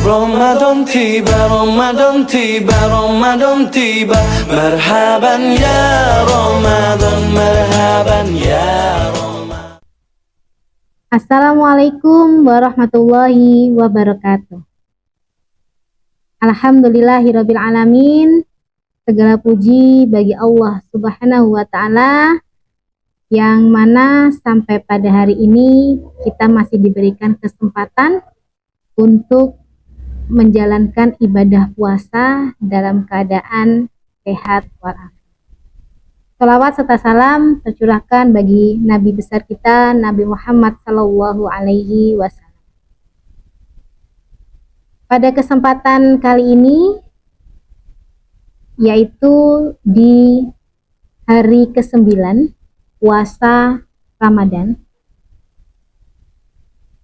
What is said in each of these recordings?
Ramadan tiba, Ramadan tiba, Ramadan tiba. Marhaban ya Ramadan, marhaban ya Ramadan. Assalamualaikum warahmatullahi wabarakatuh. Alhamdulillahirabbil alamin. Segala puji bagi Allah Subhanahu wa taala yang mana sampai pada hari ini kita masih diberikan kesempatan untuk menjalankan ibadah puasa dalam keadaan sehat walafiat. Salawat serta salam tercurahkan bagi Nabi besar kita, Nabi Muhammad Sallallahu Alaihi Wasallam. Pada kesempatan kali ini, yaitu di hari ke-9 puasa Ramadan,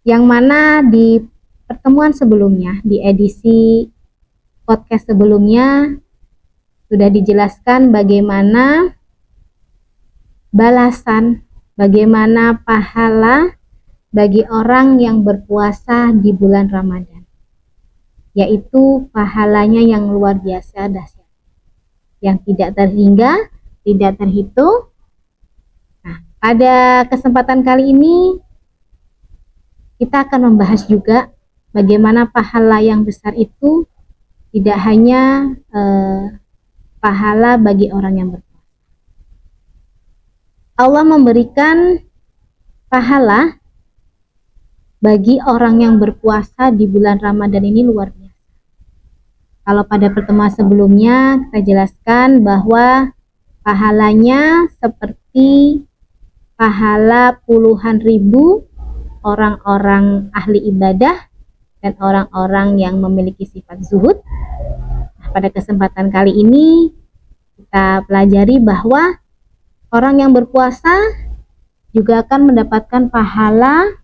yang mana di pertemuan sebelumnya, di edisi podcast sebelumnya, sudah dijelaskan bagaimana balasan, bagaimana pahala bagi orang yang berpuasa di bulan Ramadan, yaitu pahalanya yang luar biasa dahsyat, yang tidak terhingga, tidak terhitung. Nah, pada kesempatan kali ini kita akan membahas juga bagaimana pahala yang besar itu tidak hanya pahala bagi orang yang berpuasa. Allah memberikan pahala bagi orang yang berpuasa di bulan Ramadan ini luar biasa. Kalau pada pertemuan sebelumnya kita jelaskan bahwa pahalanya seperti pahala puluhan ribu orang-orang ahli ibadah dan orang-orang yang memiliki sifat zuhud. Nah, pada kesempatan kali ini kita pelajari bahwa orang yang berpuasa juga akan mendapatkan pahala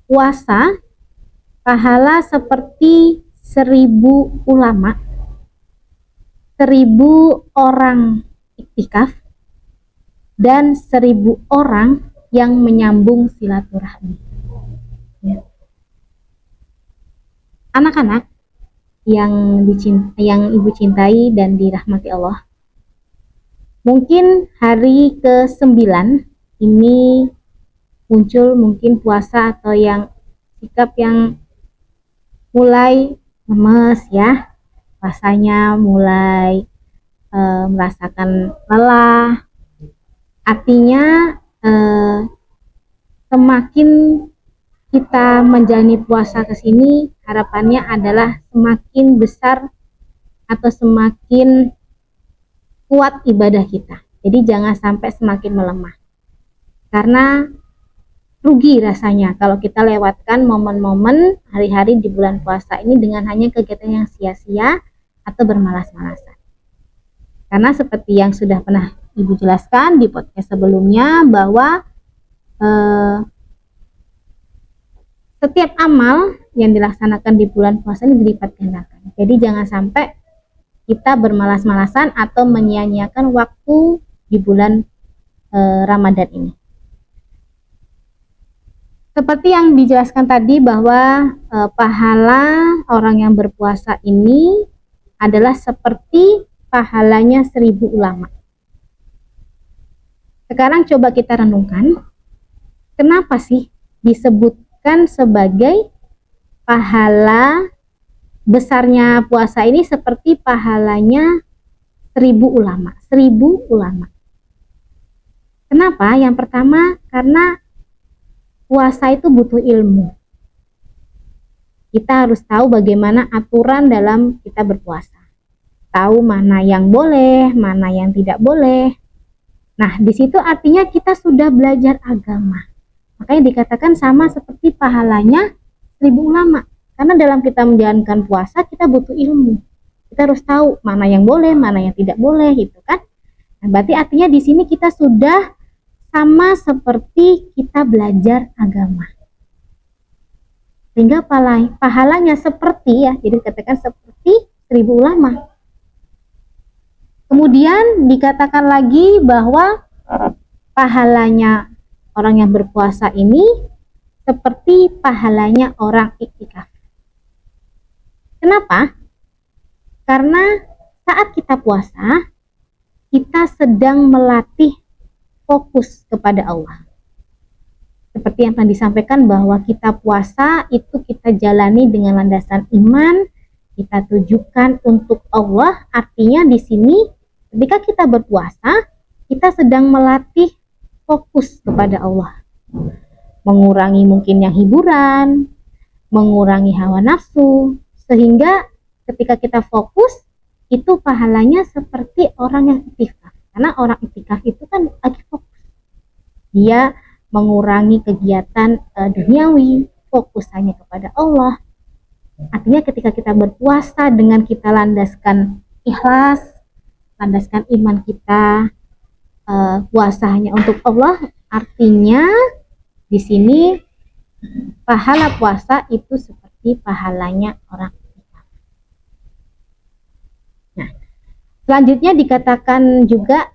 puasa, pahala seperti 1000 ulama, 1000 orang iktikaf, dan 1000 orang yang menyambung silaturahmi. Ya. Anak-anak yang ibu cintai dan dirahmati Allah, mungkin hari ke-9 ini muncul mungkin puasa atau yang sikap yang mulai lemes ya, rasanya mulai merasakan lelah. Artinya semakin kita menjalani puasa ke sini, harapannya adalah semakin besar atau semakin kuat ibadah kita. Jadi jangan sampai semakin melemah, karena rugi rasanya kalau kita lewatkan momen-momen hari-hari di bulan puasa ini dengan hanya kegiatan yang sia-sia atau bermalas-malasan. Karena seperti yang sudah pernah Ibu jelaskan di podcast sebelumnya bahwa setiap amal yang dilaksanakan di bulan puasa ini dilipat gandakan. Jadi jangan sampai kita bermalas-malasan atau menyia-nyiakan waktu di bulan Ramadan ini. Seperti yang dijelaskan tadi bahwa pahala orang yang berpuasa ini adalah seperti pahalanya 1000 ulama. Sekarang coba kita renungkan, kenapa sih disebutkan sebagai pahala besarnya puasa ini seperti pahalanya 1000 ulama? 1000 ulama. Kenapa? Yang pertama, karena puasa itu butuh ilmu. Kita harus tahu bagaimana aturan dalam kita berpuasa. Tahu mana yang boleh, mana yang tidak boleh. Nah, di situ artinya kita sudah belajar agama. Makanya dikatakan sama seperti pahalanya 1000 ulama. Karena dalam kita menjalankan puasa, kita butuh ilmu. Kita harus tahu mana yang boleh, mana yang tidak boleh, gitu kan. Nah, berarti artinya di sini kita sudah sama seperti kita belajar agama, sehingga pahalanya seperti ya, jadi dikatakan seperti 1000 ulama. Kemudian dikatakan lagi bahwa pahalanya orang yang berpuasa ini seperti pahalanya orang iktikaf. Kenapa? Karena saat kita puasa, kita sedang melatih fokus kepada Allah. Seperti yang tadi disampaikan bahwa kita puasa itu kita jalani dengan landasan iman, kita tujukan untuk Allah. Artinya di sini ketika kita berpuasa, kita sedang melatih fokus kepada Allah. Mengurangi mungkin yang hiburan, mengurangi hawa nafsu, sehingga ketika kita fokus, itu pahalanya seperti orang yang iktikaf. Karena orang iktikaf itu kan lagi fokus. Dia mengurangi kegiatan duniawi, fokus hanya kepada Allah. Artinya ketika kita berpuasa dengan kita landaskan ikhlas, landaskan iman kita, puasa hanya untuk Allah, artinya di sini pahala puasa itu seperti pahalanya orang iktikaf. Nah, selanjutnya dikatakan juga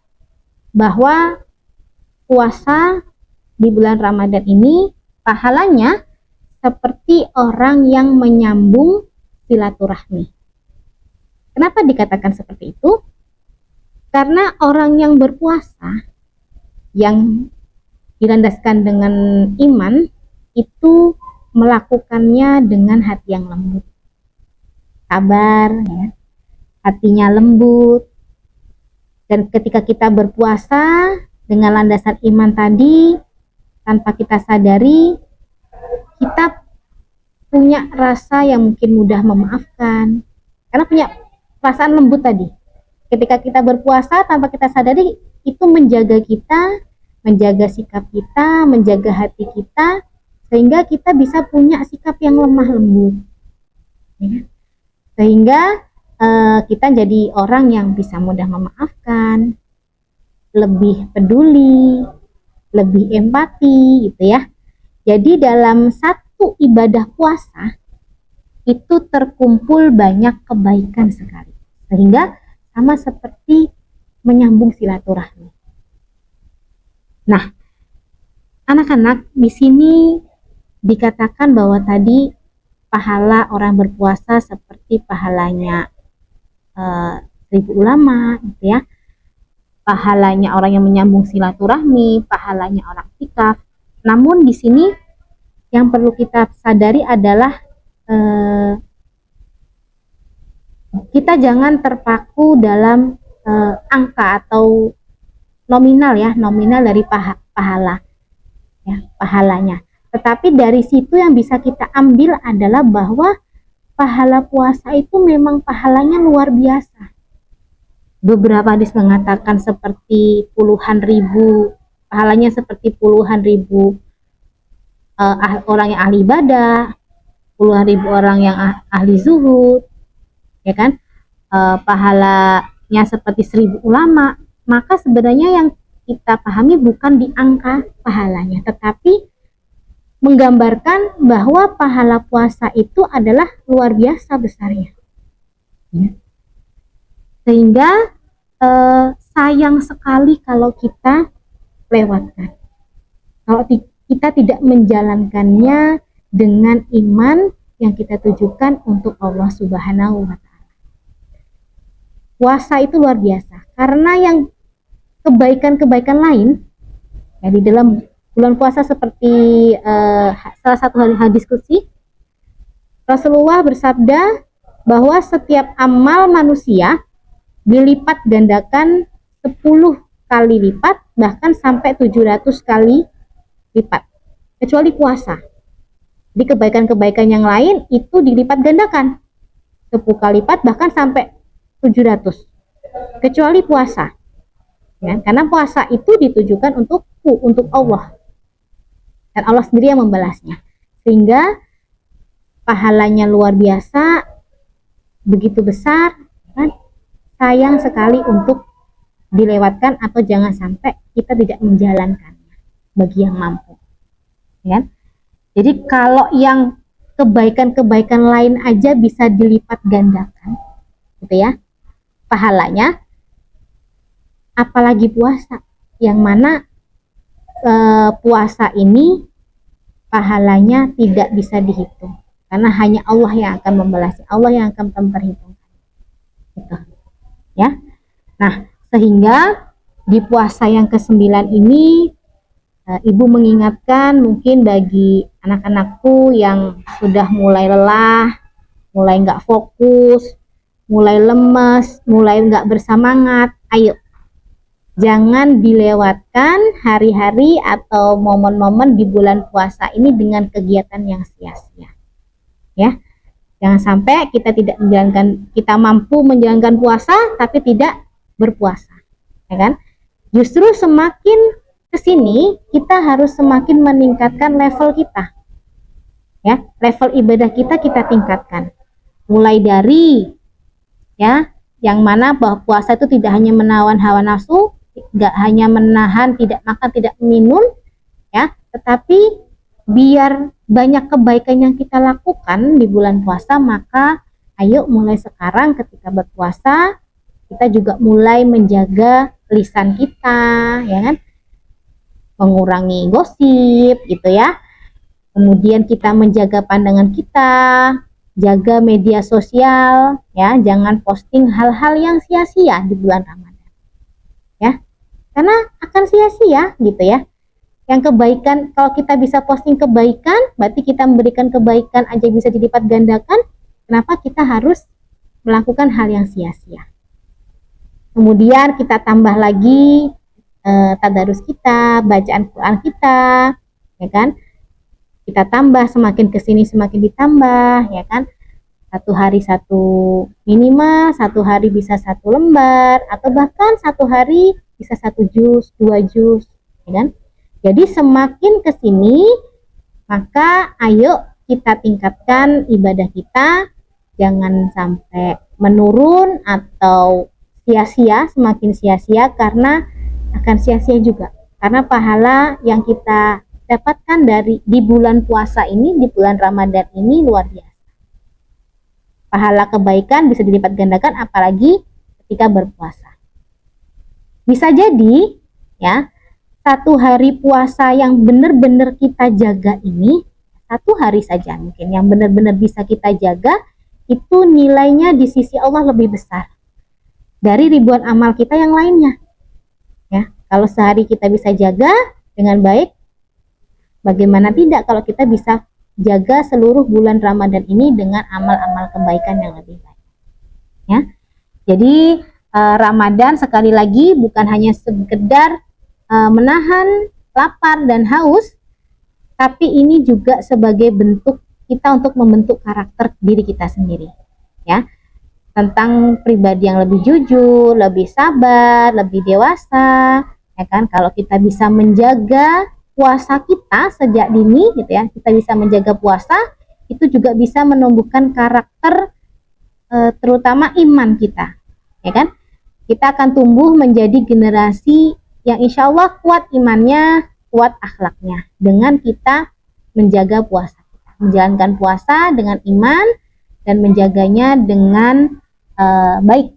bahwa puasa di bulan Ramadan ini pahalanya seperti orang yang menyambung silaturahmi. Kenapa dikatakan seperti itu? Karena orang yang berpuasa yang dilandaskan dengan iman itu melakukannya dengan hati yang lembut, sabar, ya, hatinya lembut. Dan ketika kita berpuasa dengan landasan iman tadi, tanpa kita sadari, kita punya rasa yang mungkin mudah memaafkan, karena punya perasaan lembut tadi. Ketika kita berpuasa tanpa kita sadari, itu menjaga kita, menjaga sikap kita, menjaga hati kita, sehingga kita bisa punya sikap yang lemah lembut, ya. Sehingga kita jadi orang yang bisa mudah memaafkan, lebih peduli, lebih empati, gitu ya. Jadi dalam satu ibadah puasa itu terkumpul banyak kebaikan sekali, sehingga sama seperti menyambung silaturahmi. Nah, anak-anak, di sini dikatakan bahwa tadi pahala orang berpuasa seperti pahalanya 1000 ulama, gitu ya. Pahalanya orang yang menyambung silaturahmi, pahalanya orang iktikaf. Namun di sini yang perlu kita sadari adalah kita jangan terpaku dalam angka atau nominal, ya, nominal dari pahala, ya, pahalanya. Tetapi dari situ yang bisa kita ambil adalah bahwa pahala puasa itu memang pahalanya luar biasa. Beberapa hadis mengatakan seperti puluhan ribu, pahalanya seperti puluhan ribu orang yang ahli ibadah, puluhan ribu orang yang ahli zuhud, ya kan, pahalanya seperti 1000 ulama. Maka sebenarnya yang kita pahami bukan di angka pahalanya, tetapi menggambarkan bahwa pahala puasa itu adalah luar biasa besarnya, ya. Sehingga sayang sekali kalau kita lewatkan, kalau kita tidak menjalankannya dengan iman yang kita tujukan untuk Allah Subhanahu wa Ta'ala. Puasa itu luar biasa, karena yang kebaikan-kebaikan lain, ya, di dalam bulan puasa seperti salah satu hadis qudsi, Rasulullah bersabda bahwa setiap amal manusia dilipat gandakan 10 kali lipat, bahkan sampai 700 kali lipat, kecuali puasa. Di kebaikan-kebaikan yang lain itu dilipat gandakan 10 kali lipat, bahkan sampai 700, kecuali puasa, ya, karena puasa itu ditujukan untuk Allah, dan Allah sendiri yang membalasnya, sehingga pahalanya luar biasa, begitu besar, kan? Sayang sekali untuk dilewatkan atau jangan sampai kita tidak menjalankannya bagi yang mampu, ya. Jadi kalau yang kebaikan-kebaikan lain aja bisa dilipat gandakan, gitu ya, pahalanya, apalagi puasa, yang mana puasa ini pahalanya tidak bisa dihitung. karena hanya Allah yang akan membalas, Allah yang akan memperhitungkan gitu ya. Nah, sehingga di puasa yang ke-9 ini ibu mengingatkan mungkin bagi anak-anakku yang sudah mulai lelah, mulai nggak fokus, mulai lemas, mulai nggak bersemangat, ayo jangan dilewatkan hari-hari atau momen-momen di bulan puasa ini dengan kegiatan yang sia-sia ya. Jangan sampai kita mampu menjalankan puasa tapi tidak berpuasa ya kan. Justru semakin kesini kita harus semakin meningkatkan level kita ya, level ibadah kita tingkatkan, mulai dari ya yang mana bahwa puasa itu tidak hanya menahan hawa nafsu, tidak hanya menahan tidak makan tidak minum ya, tetapi biar banyak kebaikan yang kita lakukan di bulan puasa, maka ayo mulai sekarang ketika berpuasa kita juga mulai menjaga lisan kita ya kan, mengurangi gosip gitu ya. Kemudian kita menjaga pandangan kita, jaga media sosial ya, jangan posting hal-hal yang sia-sia di bulan Ramadan ya, karena akan sia-sia gitu ya. Yang kebaikan, kalau kita bisa posting kebaikan berarti kita memberikan kebaikan aja bisa dilipat gandakan, kenapa kita harus melakukan hal yang sia-sia. Kemudian kita tambah lagi tadarus kita, bacaan Quran kita ya kan, kita tambah, semakin kesini semakin ditambah ya kan, satu hari minimal satu hari bisa 1 lembar, atau bahkan satu hari bisa 1 juz, 2 juz ya kan. Jadi semakin kesini maka ayo kita tingkatkan ibadah kita, jangan sampai menurun atau sia-sia, semakin sia-sia, karena akan sia-sia juga, karena pahala yang kita dapatkan di bulan puasa ini, di bulan Ramadan ini luar biasa. Pahala kebaikan bisa dilipat gandakan apalagi ketika berpuasa. Bisa jadi ya, 1 hari puasa yang benar-benar kita jaga ini, 1 hari saja mungkin yang benar-benar bisa kita jaga, itu nilainya di sisi Allah lebih besar dari ribuan amal kita yang lainnya ya. Kalau sehari kita bisa jaga dengan baik, bagaimana tidak kalau kita bisa jaga seluruh bulan Ramadan ini dengan amal-amal kebaikan yang lebih baik ya. Jadi Ramadan sekali lagi bukan hanya sekedar menahan lapar dan haus, tapi ini juga sebagai bentuk kita untuk membentuk karakter diri kita sendiri ya, tentang pribadi yang lebih jujur, lebih sabar, lebih dewasa ya kan. Kalau kita bisa menjaga puasa kita sejak dini gitu ya, kita bisa menjaga puasa, itu juga bisa menumbuhkan karakter terutama iman kita ya kan. Kita akan tumbuh menjadi generasi yang insya Allah kuat imannya, kuat akhlaknya, dengan kita menjaga puasa kita, menjalankan puasa dengan iman dan menjaganya dengan baik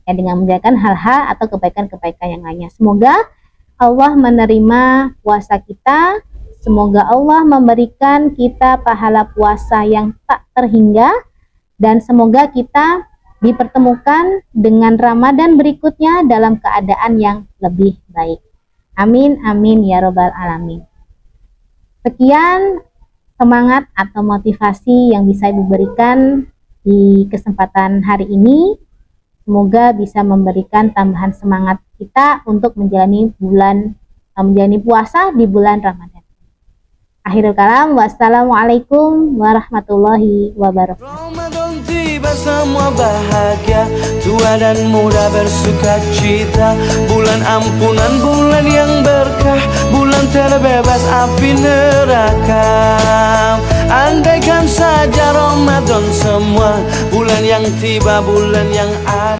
ya, dengan menjalankan hal-hal atau kebaikan-kebaikan yang lainnya. Semoga Allah menerima puasa kita, semoga Allah memberikan kita pahala puasa yang tak terhingga, dan semoga kita dipertemukan dengan Ramadan berikutnya dalam keadaan yang lebih baik. Amin amin ya robbal alamin. Sekian semangat atau motivasi yang bisa Ibu berikan di kesempatan hari ini. Semoga bisa memberikan tambahan semangat kita untuk menjalani puasa di bulan Ramadan. Akhirul kalam, wassalamualaikum warahmatullahi wabarakatuh. Ramadan tiba semua bahagia, tua dan muda bersuka cita. Bulan ampunan, bulan yang berkah, bulan terbebas api neraka. Andaikan saja Ramadan semua, bulan yang tiba, bulan yang ada.